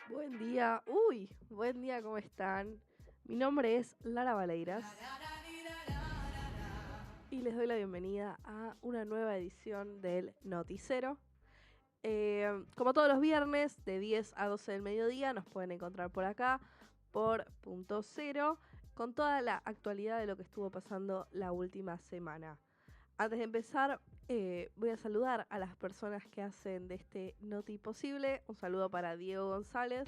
Buen día, ¿cómo están? Mi nombre es Lara Valeiras y les doy la bienvenida a una nueva edición del Noticero. Como todos los viernes, de 10 a 12 del mediodía, nos pueden encontrar por acá, por Punto Cero, con toda la actualidad de lo que estuvo pasando la última semana. Antes de empezar, voy a saludar a las personas que hacen de este Noti posible. Un saludo para Diego González,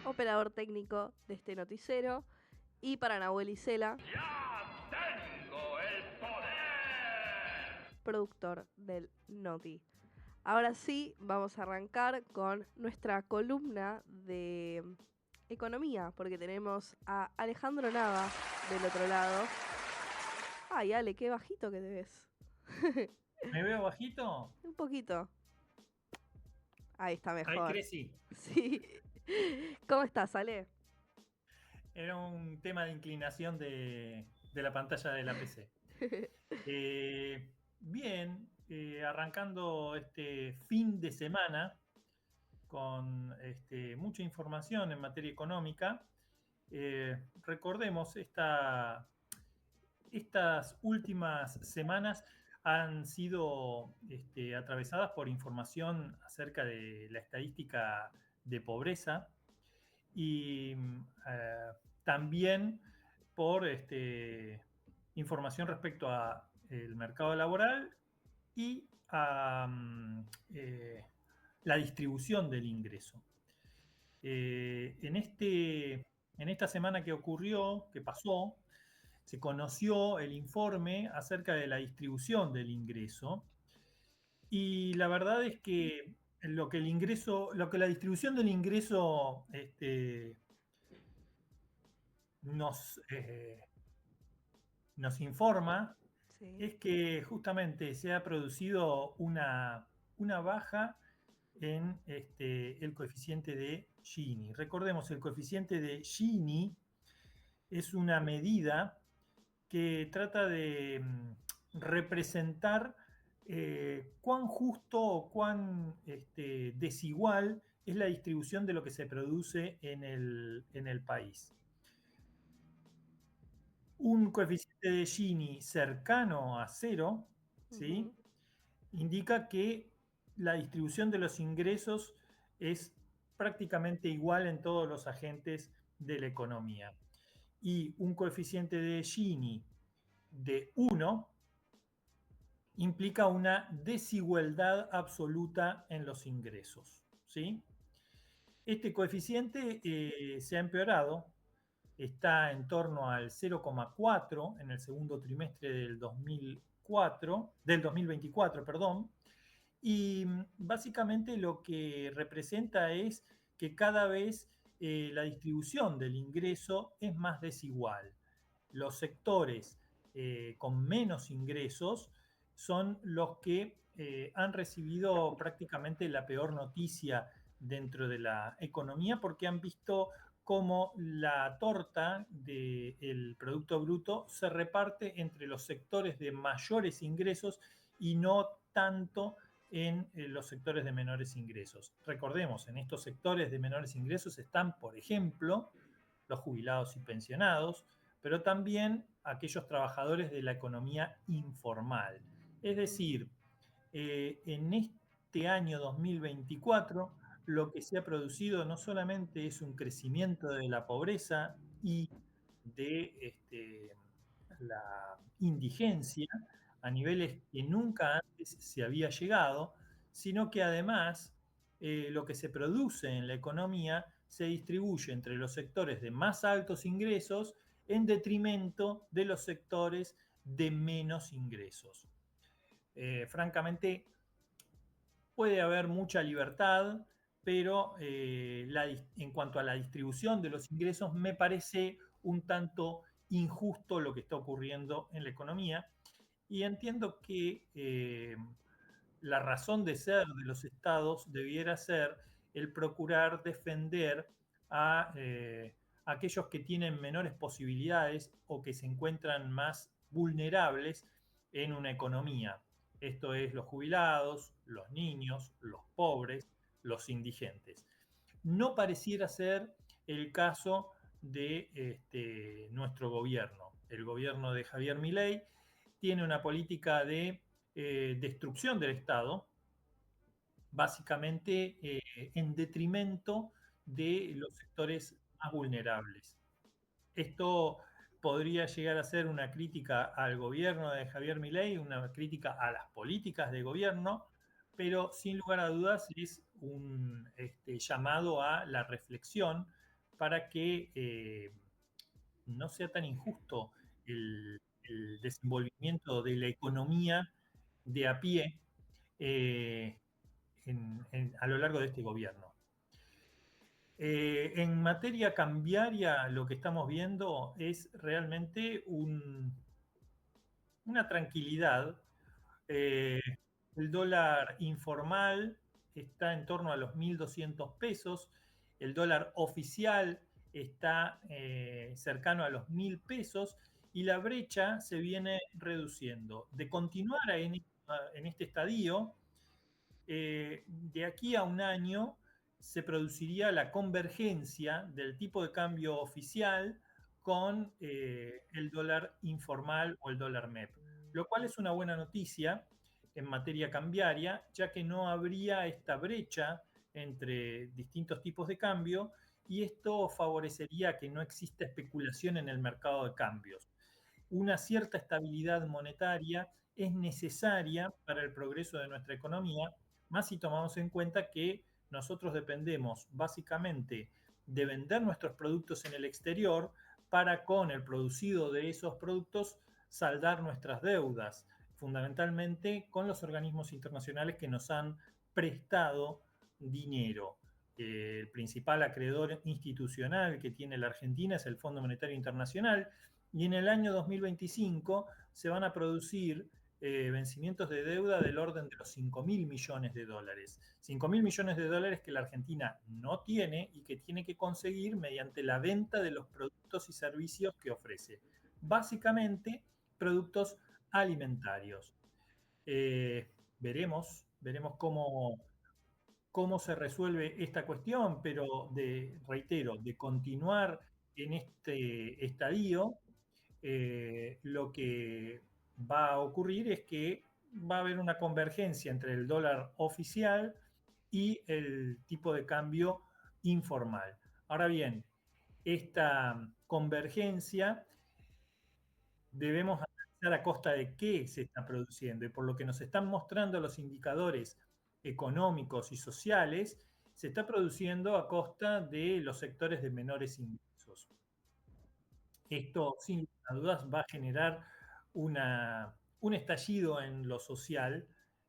operador técnico de este noticiero, y para Nahuel Isela, ¡Ya tengo el poder! productor del Noti. Ahora sí, vamos a arrancar con nuestra columna de economía, porque tenemos a Alejandro Nava del otro lado. Ay, Ale, qué bajito que te ves. ¿Me veo bajito? Un poquito. Ahí está Ahí mejor. crecí. Sí. ¿Cómo estás, Ale? Era un tema de inclinación de la pantalla de la PC. Bien, arrancando este fin de semana con mucha información en materia económica. Recordemos, estas últimas semanas han sido atravesadas por información acerca de la estadística de pobreza y también por información respecto a el mercado laboral y a la distribución del ingreso. En esta semana que pasó, se conoció el informe acerca de la distribución del ingreso y la verdad es que lo que la distribución del ingreso nos informa Sí. es que justamente se ha producido una baja en el coeficiente de Gini. Recordemos, el coeficiente de Gini es una medida que trata de representar cuán justo o cuán desigual es la distribución de lo que se produce en el país. Un coeficiente de Gini cercano a cero, ¿sí? Ujú. Indica que la distribución de los ingresos es prácticamente igual en todos los agentes de la economía. Y un coeficiente de Gini de 1 implica una desigualdad absoluta en los ingresos, ¿sí? Este coeficiente se ha empeorado, está en torno al 0,4 en el segundo trimestre del 2024, perdón, y básicamente lo que representa es que cada vez la distribución del ingreso es más desigual. Los sectores con menos ingresos son los que han recibido prácticamente la peor noticia dentro de la economía porque han visto cómo la torta del Producto Bruto se reparte entre los sectores de mayores ingresos y no tanto en los sectores de menores ingresos. Recordemos, en estos sectores de menores ingresos están, por ejemplo, los jubilados y pensionados, pero también aquellos trabajadores de la economía informal. Es decir, en este año 2024 lo que se ha producido no solamente es un crecimiento de la pobreza y de la indigencia a niveles que nunca antes se había llegado, sino que además lo que se produce en la economía se distribuye entre los sectores de más altos ingresos en detrimento de los sectores de menos ingresos. Francamente, puede haber mucha libertad, pero en cuanto a la distribución de los ingresos, me parece un tanto injusto lo que está ocurriendo en la economía y entiendo que la razón de ser de los estados debiera ser el procurar defender a aquellos que tienen menores posibilidades o que se encuentran más vulnerables en una economía. Esto es los jubilados, los niños, los pobres, los indigentes. No pareciera ser el caso de nuestro gobierno. El gobierno de Javier Milei tiene una política de destrucción del Estado, básicamente en detrimento de los sectores más vulnerables. Esto podría llegar a ser una crítica al gobierno de Javier Milei, una crítica a las políticas de gobierno, pero sin lugar a dudas es un llamado a la reflexión para que no sea tan injusto el desenvolvimiento de la economía de a pie eh, a lo largo de este gobierno. En materia cambiaria, lo que estamos viendo es realmente una tranquilidad. El dólar informal está en torno a los 1.200 pesos, el dólar oficial está cercano a los 1.000 pesos y la brecha se viene reduciendo. De continuar en este estadio, de aquí a un año se produciría la convergencia del tipo de cambio oficial con el dólar informal o el dólar MEP, lo cual es una buena noticia en materia cambiaria, ya que no habría esta brecha entre distintos tipos de cambio y esto favorecería que no exista especulación en el mercado de cambios. Una cierta estabilidad monetaria es necesaria para el progreso de nuestra economía, más si tomamos en cuenta que nosotros dependemos básicamente de vender nuestros productos en el exterior para con el producido de esos productos saldar nuestras deudas, fundamentalmente con los organismos internacionales que nos han prestado dinero. El principal acreedor institucional que tiene la Argentina es el Fondo Monetario Internacional y en el año 2025 se van a producir vencimientos de deuda del orden de los 5.000 millones de dólares. 5.000 millones de dólares que la Argentina no tiene y que tiene que conseguir mediante la venta de los productos y servicios que ofrece. Básicamente, productos alimentarios. Veremos cómo se resuelve esta cuestión, pero reitero, de continuar en este estadio, lo que va a ocurrir es que va a haber una convergencia entre el dólar oficial y el tipo de cambio informal. Ahora bien, esta convergencia debemos analizar a costa de qué se está produciendo y por lo que nos están mostrando los indicadores económicos y sociales, se está produciendo a costa de los sectores de menores ingresos. Esto, sin dudas, va a generar un estallido en lo social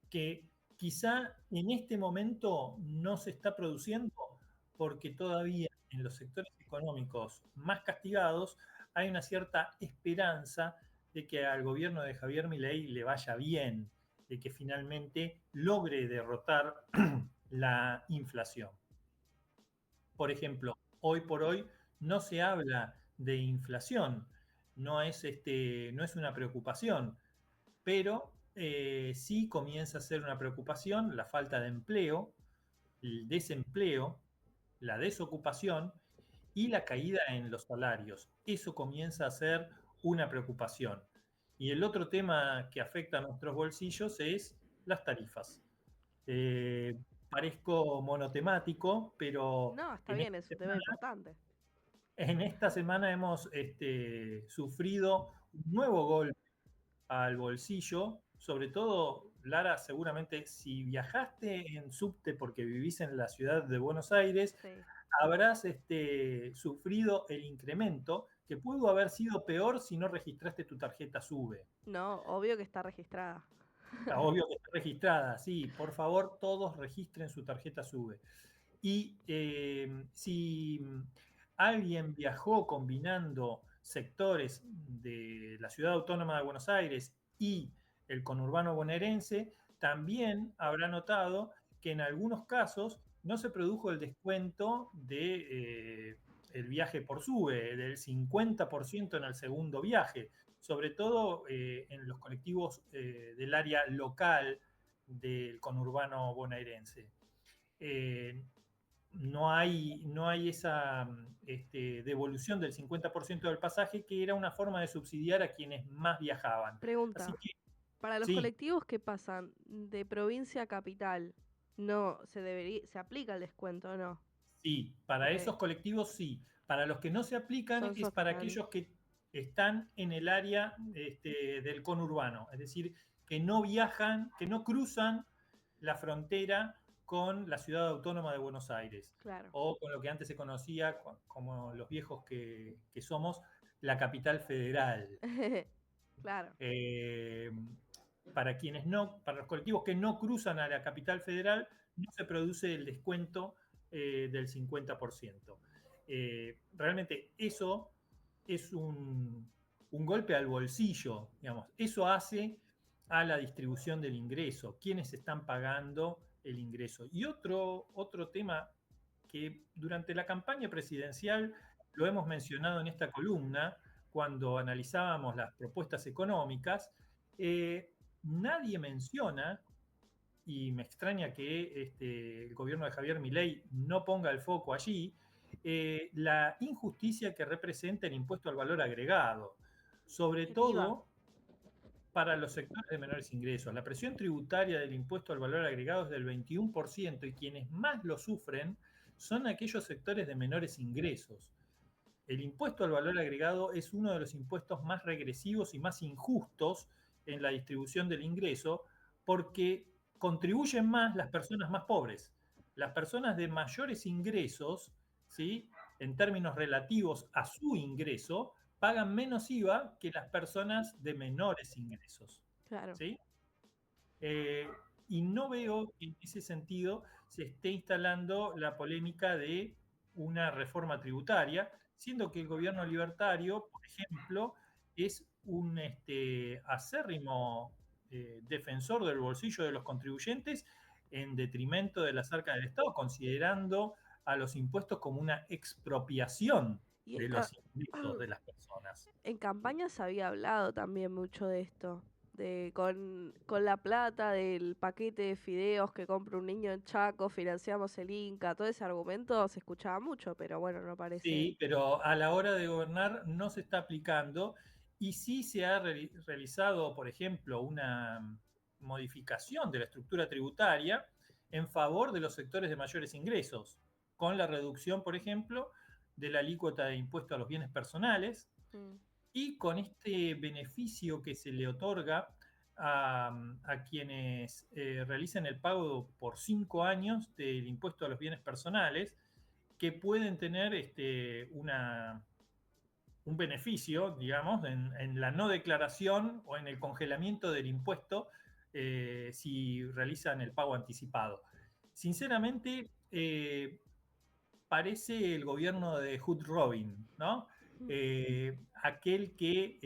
que quizá en este momento no se está produciendo porque todavía en los sectores económicos más castigados hay una cierta esperanza de que al gobierno de Javier Milei le vaya bien, de que finalmente logre derrotar la inflación. Por ejemplo, hoy por hoy no se habla de inflación, no es una preocupación, pero sí comienza a ser una preocupación la falta de empleo, el desempleo, la desocupación y la caída en los salarios. Eso comienza a ser una preocupación. Y el otro tema que afecta a nuestros bolsillos es las tarifas. Parezco monotemático, pero No, está en bien, esta es un tema semana, importante. hemos sufrido un nuevo golpe al bolsillo. Sobre todo, Lara, seguramente si viajaste en subte porque vivís en la ciudad de Buenos Aires, Sí. habrás sufrido el incremento que pudo haber sido peor si no registraste tu tarjeta SUBE. No, obvio que está registrada. Obvio que está registrada, sí, por favor, todos registren su tarjeta SUBE. Y si alguien viajó combinando sectores de la Ciudad Autónoma de Buenos Aires y el conurbano bonaerense, también habrá notado que en algunos casos no se produjo el descuento de el viaje por SUBE, del 50% en el segundo viaje, sobre todo en los colectivos del área local del conurbano bonaerense. no hay esa devolución del 50% del pasaje, que era una forma de subsidiar a quienes más viajaban. Así Pregunta, que, para los sí, colectivos que pasan de provincia a capital, no se aplica el descuento, ¿o no? sí, para Ok, esos colectivos sí. Para los que no se aplican son es para opcionales. aquellos que están en el área del conurbano, es decir, que no viajan, que no cruzan la frontera con la ciudad autónoma de Buenos Aires, Claro. o con lo que antes se conocía, como los viejos que somos, la capital federal. Claro. Eh, para los colectivos que no cruzan a la capital federal, no se produce el descuento del 50%. Realmente eso es un golpe al bolsillo, digamos. Eso hace a la distribución del ingreso, quienes están pagando el ingreso. Y otro tema que durante la campaña presidencial lo hemos mencionado en esta columna, cuando analizábamos las propuestas económicas, nadie menciona, y me extraña que el gobierno de Javier Milei no ponga el foco allí, la injusticia que representa el impuesto al valor agregado, sobre El IVA. todo para los sectores de menores ingresos. La presión tributaria del impuesto al valor agregado es del 21%, y quienes más lo sufren son aquellos sectores de menores ingresos. El impuesto al valor agregado es uno de los impuestos más regresivos y más injustos en la distribución del ingreso, porque contribuyen más las personas más pobres. Las personas de mayores ingresos, ¿sí?, en términos relativos a su ingreso, pagan menos IVA que las personas de menores ingresos. Claro. ¿Sí? Eh, y no veo que en ese sentido se esté instalando la polémica de una reforma tributaria, siendo que el gobierno libertario, por ejemplo, es un acérrimo defensor del bolsillo de los contribuyentes en detrimento de las arcas del Estado, considerando a los impuestos como una expropiación Y de los ingresos de las personas. en campaña se había hablado también mucho de esto. Con la plata del paquete de fideos que compra un niño en Chaco, financiamos el Inca, todo ese argumento se escuchaba mucho, pero bueno, no parece. Sí, pero a la hora de gobernar no se está aplicando, y sí se ha realizado, por ejemplo, una modificación de la estructura tributaria en favor de los sectores de mayores ingresos, con la reducción, por ejemplo, de la alícuota de impuesto a los bienes personales, Mm. y con este beneficio que se le otorga a quienes realicen el pago por 5 años del impuesto a los bienes personales, que pueden tener un beneficio, digamos, en la no declaración o en el congelamiento del impuesto si realizan el pago anticipado. Sinceramente, parece el gobierno de Hood Robin, ¿no? Aquel que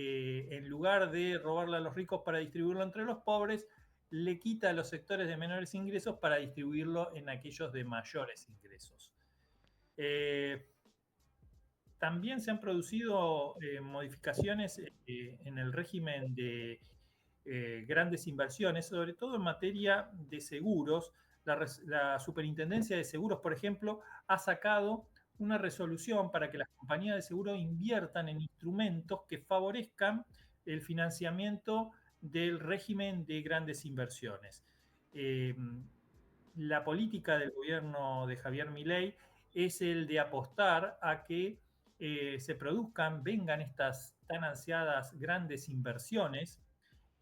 en lugar de robarle a los ricos para distribuirlo entre los pobres, le quita a los sectores de menores ingresos para distribuirlo en aquellos de mayores ingresos. Eh, También se han producido modificaciones en el régimen de grandes inversiones, sobre todo en materia de seguros. La Superintendencia de Seguros, por ejemplo, ha sacado una resolución para que las compañías de seguro inviertan en instrumentos que favorezcan el financiamiento del régimen de grandes inversiones. Eh, la política del gobierno de Javier Milei es el de apostar a que se produzcan, vengan estas tan ansiadas grandes inversiones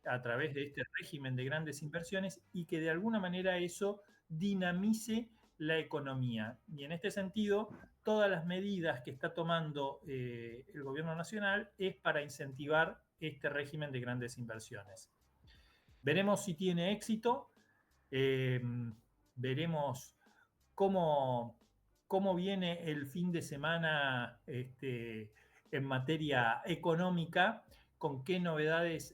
a través de este régimen de grandes inversiones, y que de alguna manera eso dinamice la economía. Y en este sentido, todas las medidas que está tomando el gobierno nacional es para incentivar este régimen de grandes inversiones. Veremos si tiene éxito, eh, veremos cómo, cómo viene el fin de semana en materia económica, con qué novedades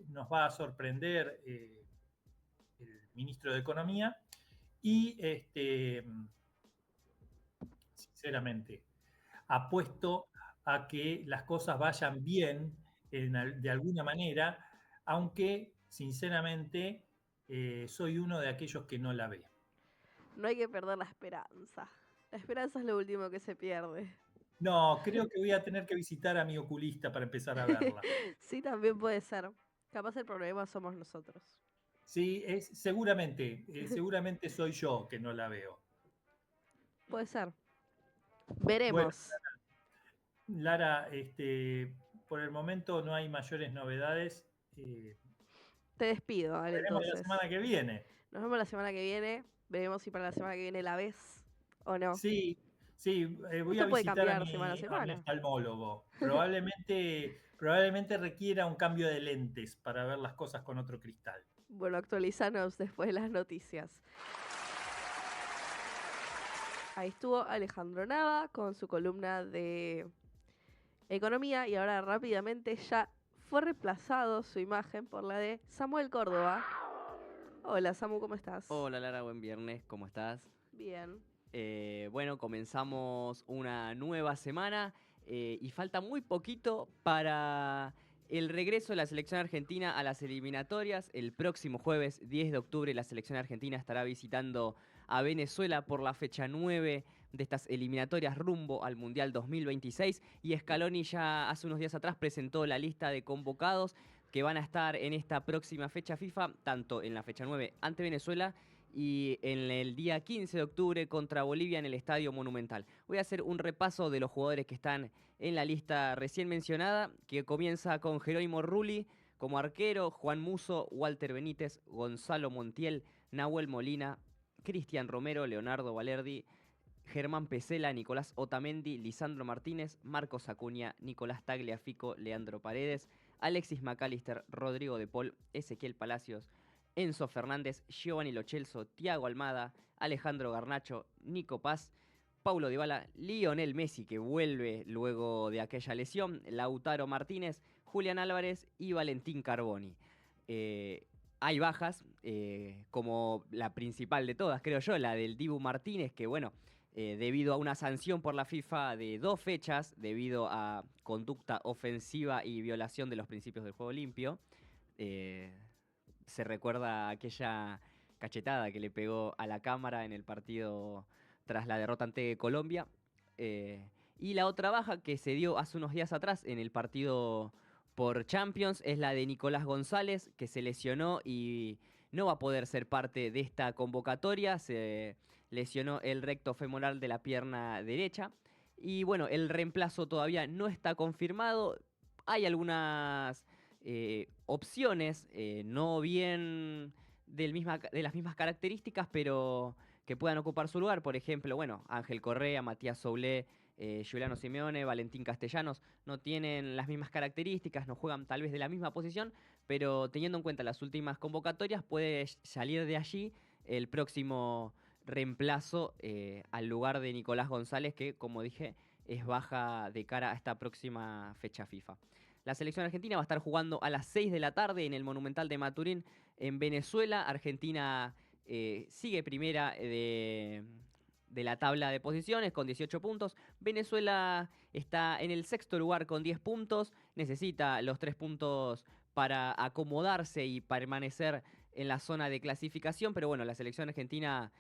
nos va a sorprender el ministro de Economía, y sinceramente apuesto a que las cosas vayan bien de alguna manera, aunque sinceramente soy uno de aquellos que no la ve. No hay que perder la esperanza. La esperanza es lo último que se pierde. No, creo que voy a tener que visitar a mi oculista para empezar a verla. Sí, también puede ser. Capaz el problema somos nosotros. Sí, seguramente soy yo que no la veo. Puede ser. Bueno, Veremos. Lara, por el momento no hay mayores novedades. Te despido, Nos vale, veremos la entonces. semana que viene. Nos vemos la semana que viene. Veremos si para la semana que viene la ves o no. Sí, sí, voy a Esto puede visitar a cambiar semana a mi semana. oftalmólogo. Probablemente requiera un cambio de lentes para ver las cosas con otro cristal. Bueno, actualizanos después de las noticias. Ahí estuvo Alejandro Nava con su columna de economía y ahora rápidamente ya fue reemplazado su imagen por la de Samuel Córdoba. Hola Samu, ¿cómo estás? Hola Lara, buen viernes, ¿cómo estás? Bien. Bueno, comenzamos una nueva semana y falta muy poquito para el regreso de la selección argentina a las eliminatorias. El próximo jueves 10 de octubre la selección argentina estará visitando a Venezuela por la fecha 9 de estas eliminatorias rumbo al Mundial 2026 y Scaloni ya hace unos días atrás presentó la lista de convocados que van a estar en esta próxima fecha FIFA, tanto en la fecha 9 ante Venezuela y en el día 15 de octubre contra Bolivia en el Estadio Monumental. Voy a hacer un repaso de los jugadores que están en la lista recién mencionada, que comienza con Jerónimo Rulli como arquero, Juan Musso, Walter Benítez, Gonzalo Montiel, Nahuel Molina, Cristian Romero, Leonardo Valerdi, Germán Pesela, Nicolás Otamendi, Lisandro Martínez, Marcos Acuña, Nicolás Tagliafico, Leandro Paredes, Alexis McAllister, Rodrigo de Paul, Ezequiel Palacios, Enzo Fernández, Giovanni Lo Celso, Thiago Almada, Alejandro Garnacho, Nico Paz, Paulo Dybala, Lionel Messi, que vuelve luego de aquella lesión, Lautaro Martínez, Julián Álvarez y Valentín Carboni. Hay bajas, como la principal de todas, creo yo, la del Dibu Martínez, que bueno, debido a una sanción por la FIFA de 2 fechas, debido a conducta ofensiva y violación de los principios del juego limpio, se recuerda aquella cachetada que le pegó a la cámara en el partido tras la derrota ante Colombia. Y la otra baja que se dio hace unos días atrás en el partido por Champions es la de Nicolás González, que se lesionó y no va a poder ser parte de esta convocatoria. Se lesionó el recto femoral de la pierna derecha. Y bueno, el reemplazo todavía no está confirmado. Hay algunas opciones, no bien de las mismas características, pero que puedan ocupar su lugar. Por ejemplo, bueno, Ángel Correa, Matías Soulé, Giuliano Simeone, Valentín Castellanos, no tienen las mismas características, no juegan tal vez de la misma posición, pero teniendo en cuenta las últimas convocatorias, puede salir de allí el próximo reemplazo al lugar de Nicolás González, que como dije, es baja de cara a esta próxima fecha FIFA. La selección argentina va a estar jugando a las 6 de la tarde en el Monumental de Maturín en Venezuela. Argentina sigue primera de la tabla de posiciones con 18 puntos. Venezuela está en el 6º lugar con 10 puntos. Necesita los 3 puntos para acomodarse y permanecer en la zona de clasificación. Pero bueno, la selección argentina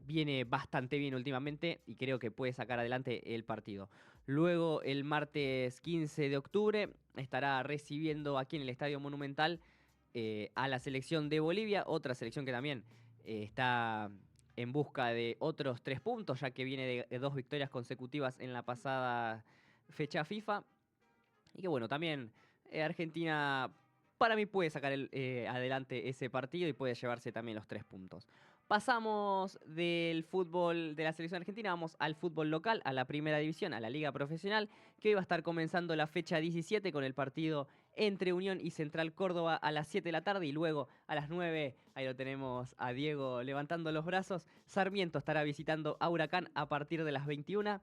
viene bastante bien últimamente y creo que puede sacar adelante el partido. Luego, el martes 15 de octubre, estará recibiendo aquí en el Estadio Monumental a la selección de Bolivia, otra selección que también está en busca de otros 3 puntos, ya que viene de 2 victorias consecutivas en la pasada fecha FIFA. Y que bueno, también Argentina para mí puede sacar adelante ese partido y puede llevarse también los 3 puntos. Pasamos del fútbol de la selección argentina, vamos al fútbol local, a la primera división, a la liga profesional, que hoy va a estar comenzando la fecha 17 con el partido entre Unión y Central Córdoba a las 7 de la tarde y luego a las 9, ahí lo tenemos a Diego levantando los brazos, Sarmiento estará visitando a Huracán a partir de las 21.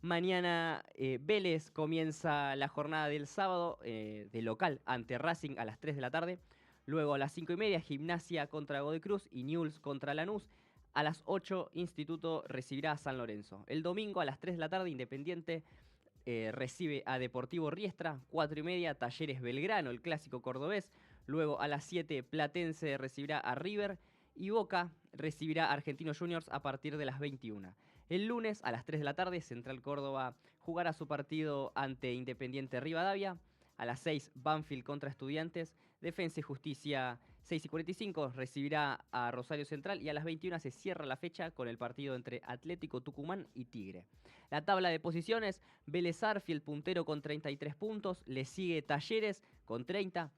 Mañana Vélez comienza la jornada del sábado de local ante Racing a las 3 de la tarde. Luego a las 5:30, Gimnasia contra Godoy Cruz y Newell's contra Lanús. A las 8, Instituto recibirá a San Lorenzo. El domingo a las 3 de la tarde, Independiente recibe a Deportivo Riestra. 4:30, Talleres Belgrano, el clásico cordobés. Luego a las 7, Platense recibirá a River. y Boca recibirá a Argentinos Juniors a partir de las 21. El lunes a las 3 de la tarde, Central Córdoba jugará su partido ante Independiente Rivadavia. A las 6, Banfield contra Estudiantes. Defensa y Justicia, 6:45, recibirá a Rosario Central. Y a las 21 se cierra la fecha con el partido entre Atlético Tucumán y Tigre. La tabla de posiciones: Vélez Sarsfield puntero con 33 puntos. Le sigue Talleres con 30.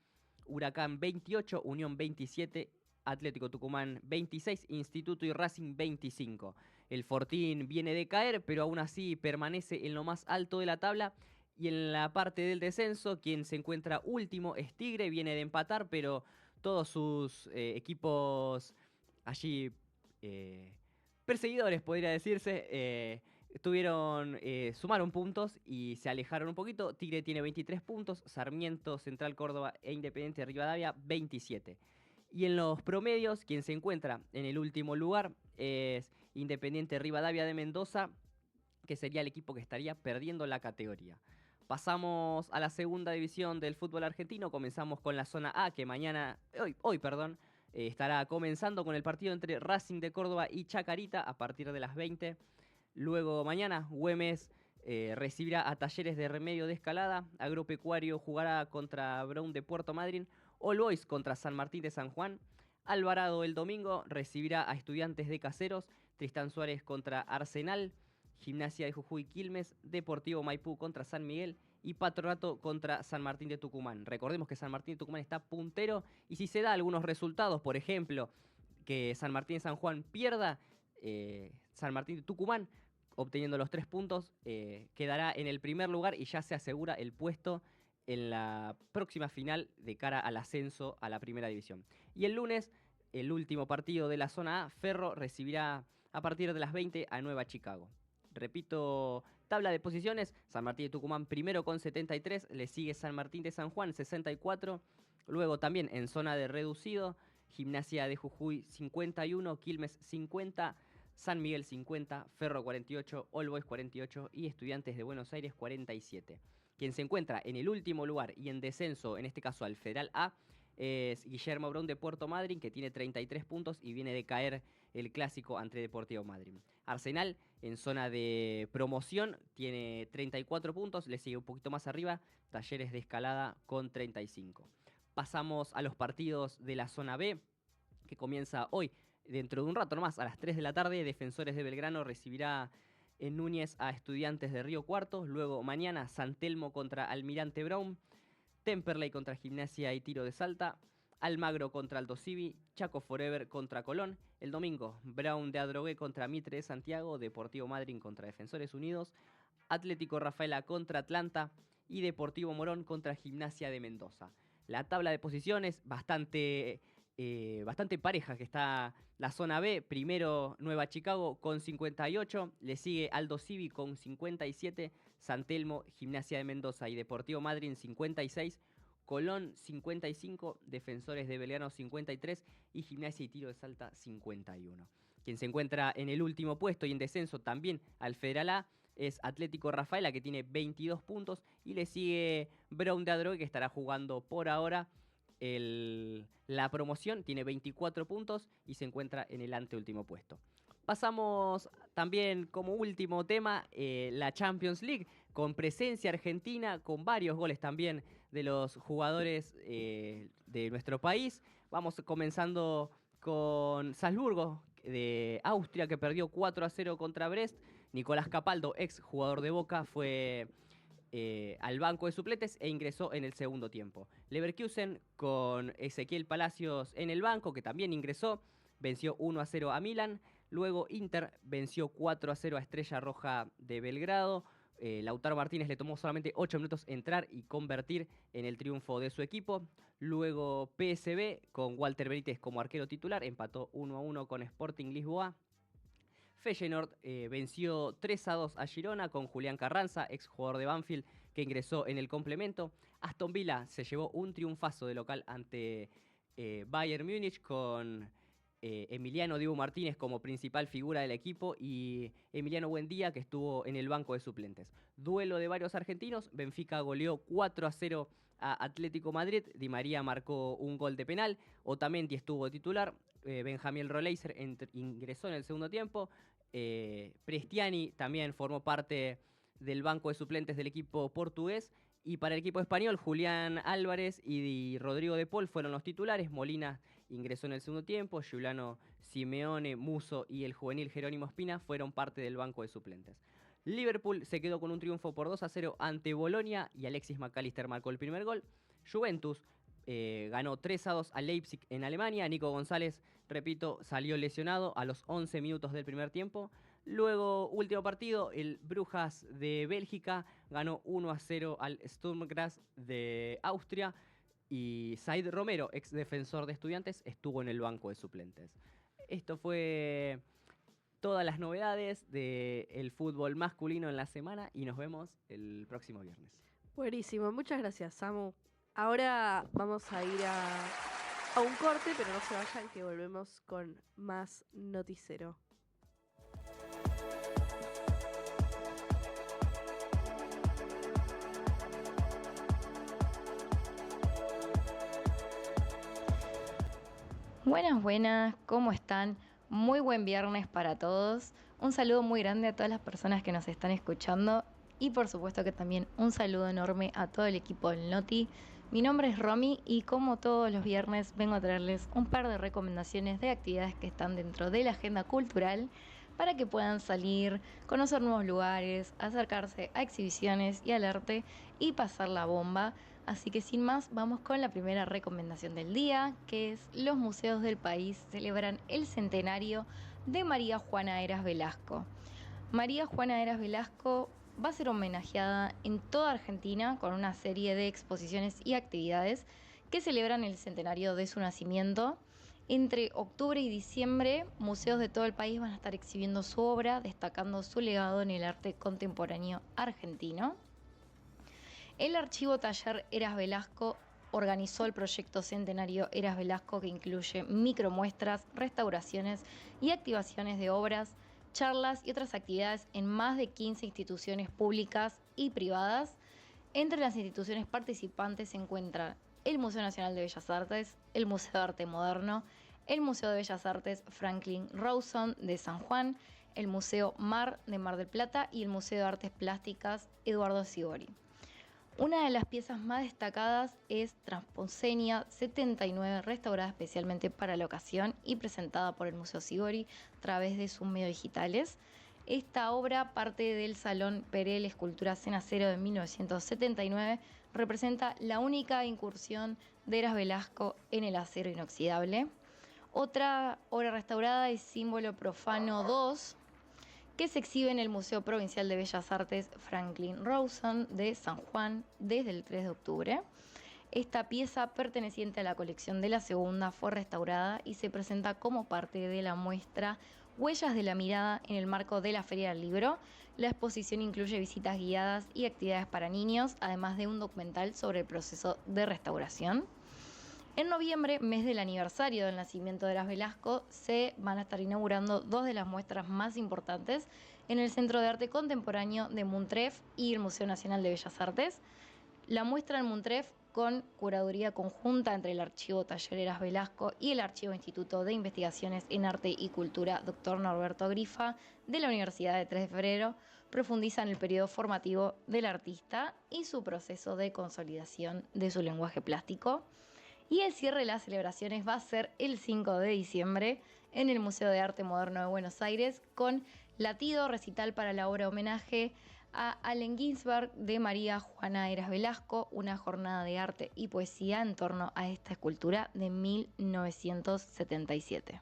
Huracán 28, Unión 27, Atlético Tucumán 26, Instituto y Racing 25. El Fortín viene de caer, pero aún así permanece en lo más alto de la tabla. Y en la parte del descenso, quien se encuentra último es Tigre, viene de empatar, pero todos sus equipos allí perseguidores, podría decirse, sumaron puntos y se alejaron un poquito. Tigre tiene 23 puntos, Sarmiento, Central Córdoba e Independiente Rivadavia 27. Y en los promedios, quien se encuentra en el último lugar es Independiente Rivadavia de Mendoza, que sería el equipo que estaría perdiendo la categoría. Pasamos a la segunda división del fútbol argentino. Comenzamos con la zona A, que hoy, estará comenzando con el partido entre Racing de Córdoba y Chacarita a partir de las 20. Luego mañana, Güemes recibirá a Talleres de Remedio de Escalada. Agropecuario jugará contra Brown de Puerto Madryn. All Boys contra San Martín de San Juan. Alvarado el domingo recibirá a Estudiantes de Caseros. Tristán Suárez contra Arsenal. Gimnasia de Jujuy Quilmes, Deportivo Maipú contra San Miguel y Patronato contra San Martín de Tucumán. Recordemos que San Martín de Tucumán está puntero y si se da algunos resultados, por ejemplo, que San Martín de San Juan pierda, San Martín de Tucumán, obteniendo los 3 puntos, quedará en el primer lugar y ya se asegura el puesto en la próxima final de cara al ascenso a la primera división. Y el lunes, el último partido de la zona A, Ferro recibirá a partir de las 20 a Nueva Chicago. Repito, tabla de posiciones: San Martín de Tucumán primero con 73, le sigue San Martín de San Juan 64, luego también en zona de reducido, Gimnasia de Jujuy 51, Quilmes 50, San Miguel 50, Ferro 48, All Boys 48 y Estudiantes de Buenos Aires 47. Quien se encuentra en el último lugar y en descenso, en este caso al Federal A, es Guillermo Brown de Puerto Madryn, que tiene 33 puntos y viene de caer el clásico ante Deportivo Madryn. Arsenal, en zona de promoción, tiene 34 puntos, le sigue un poquito más arriba Talleres de Escalada con 35. Pasamos a los partidos de la zona B, que comienza hoy, dentro de un rato nomás, a las 3 de la tarde. Defensores de Belgrano recibirá en Núñez a Estudiantes de Río Cuarto. Luego mañana, San Telmo contra Almirante Brown, Temperley contra Gimnasia y Tiro de Salta, Almagro contra Aldo Civi, Chaco Forever contra Colón. El domingo, Brown de Adrogué contra Mitre de Santiago, Deportivo Madryn contra Defensores Unidos, Atlético Rafaela contra Atlanta y Deportivo Morón contra Gimnasia de Mendoza. La tabla de posiciones bastante pareja, que está la zona B. Primero Nueva Chicago con 58, le sigue Aldo Civi con 57, San Telmo, Gimnasia de Mendoza y Deportivo Madryn 56, Colón 55, Defensores de Belgrano 53 y Gimnasia y Tiro de Salta 51. Quien se encuentra en el último puesto y en descenso también al Federal A es Atlético Rafaela, que tiene 22 puntos, y le sigue Brown de Adrogué, que estará jugando por ahora la promoción, tiene 24 puntos y se encuentra en el anteúltimo puesto. Pasamos también como último tema la Champions League, con presencia argentina, con varios goles también de los jugadores de nuestro país. Vamos comenzando con Salzburgo de Austria, que perdió 4-0 contra Brest. Nicolás Capaldo, ex jugador de Boca, fue al banco de suplentes e ingresó en el segundo tiempo. Leverkusen, con Ezequiel Palacios en el banco, que también ingresó, venció 1-0 a Milan. Luego Inter venció 4-0 a Estrella Roja de Belgrado. Lautaro Martínez le tomó solamente 8 minutos entrar y convertir en el triunfo de su equipo. Luego PSV, con Walter Benítez como arquero titular, empató 1-1 con Sporting Lisboa. Feyenoord venció 3-2 a Girona con Julián Carranza, ex jugador de Banfield, que ingresó en el complemento. Aston Villa se llevó un triunfazo de local ante Bayern Múnich con Emiliano Dibu Martínez como principal figura del equipo y Emiliano Buendía, que estuvo en el banco de suplentes. Duelo de varios argentinos: Benfica goleó 4-0 a Atlético Madrid. Di María marcó un gol de penal. Otamendi estuvo titular. Benjamín Roleiser ingresó en el segundo tiempo. Prestiani también formó parte del banco de suplentes del equipo portugués. Y para el equipo español, Julián Álvarez y Rodrigo de Paul fueron los titulares. Molina ingresó en el segundo tiempo. Giuliano Simeone, Musso y el juvenil Jerónimo Espina fueron parte del banco de suplentes. Liverpool se quedó con un triunfo por 2-0 ante Bolonia y Alexis McAllister marcó el primer gol. Juventus ganó 3-2 a Leipzig en Alemania. Nico González, repito, salió lesionado a los 11 minutos del primer tiempo. Luego, último partido, el Brujas de Bélgica ganó 1-0 al Sturm Graz de Austria. Y Said Romero, ex defensor de Estudiantes, estuvo en el banco de suplentes. Esto fue todas las novedades del fútbol masculino en la semana y nos vemos el próximo viernes. Buenísimo, muchas gracias, Samu. Ahora vamos a ir a un corte, pero no se vayan que volvemos con más Noticero. Buenas, buenas, ¿cómo están? Muy buen viernes para todos. Un saludo muy grande a todas las personas que nos están escuchando y por supuesto que también un saludo enorme a todo el equipo del Noti. Mi nombre es Romy y como todos los viernes vengo a traerles un par de recomendaciones de actividades que están dentro de la agenda cultural para que puedan salir, conocer nuevos lugares, acercarse a exhibiciones y al arte y pasar la bomba. Así que sin más, vamos con la primera recomendación del día, que es los museos del país celebran el centenario de María Juana Heras Velasco. María Juana Heras Velasco va a ser homenajeada en toda Argentina con una serie de exposiciones y actividades que celebran el centenario de su nacimiento. Entre octubre y diciembre, museos de todo el país van a estar exhibiendo su obra, destacando su legado en el arte contemporáneo argentino. El Archivo Taller Heras Velasco organizó el proyecto Centenario Heras Velasco, que incluye micromuestras, restauraciones y activaciones de obras, charlas y otras actividades en más de 15 instituciones públicas y privadas. Entre las instituciones participantes se encuentran el Museo Nacional de Bellas Artes, el Museo de Arte Moderno, el Museo de Bellas Artes Franklin Rawson de San Juan, el Museo Mar de Mar del Plata y el Museo de Artes Plásticas Eduardo Sivori. Una de las piezas más destacadas es Transponceña 79, restaurada especialmente para la ocasión y presentada por el Museo Sivori a través de sus medios digitales. Esta obra, parte del Salón Perel Esculturas en Acero de 1979, representa la única incursión de Heras Velasco en el acero inoxidable. Otra obra restaurada es Símbolo Profano 2, que se exhibe en el Museo Provincial de Bellas Artes Franklin Rawson de San Juan desde el 3 de octubre. Esta pieza, perteneciente a la colección de la segunda, fue restaurada y se presenta como parte de la muestra Huellas de la Mirada en el marco de la Feria del Libro. La exposición incluye visitas guiadas y actividades para niños, además de un documental sobre el proceso de restauración. En noviembre, mes del aniversario del nacimiento de Heras Velasco, se van a estar inaugurando dos de las muestras más importantes en el Centro de Arte Contemporáneo de Montref y el Museo Nacional de Bellas Artes. La muestra en Montref, con curaduría conjunta entre el Archivo Taller Heras Velasco y el Archivo Instituto de Investigaciones en Arte y Cultura Dr. Norberto Grifa de la Universidad de 3 de Febrero, profundiza en el periodo formativo del artista y su proceso de consolidación de su lenguaje plástico. Y el cierre de las celebraciones va a ser el 5 de diciembre en el Museo de Arte Moderno de Buenos Aires con Latido, recital para la obra homenaje a Allen Ginsberg de María Juana Heras Velasco, una jornada de arte y poesía en torno a esta escultura de 1977.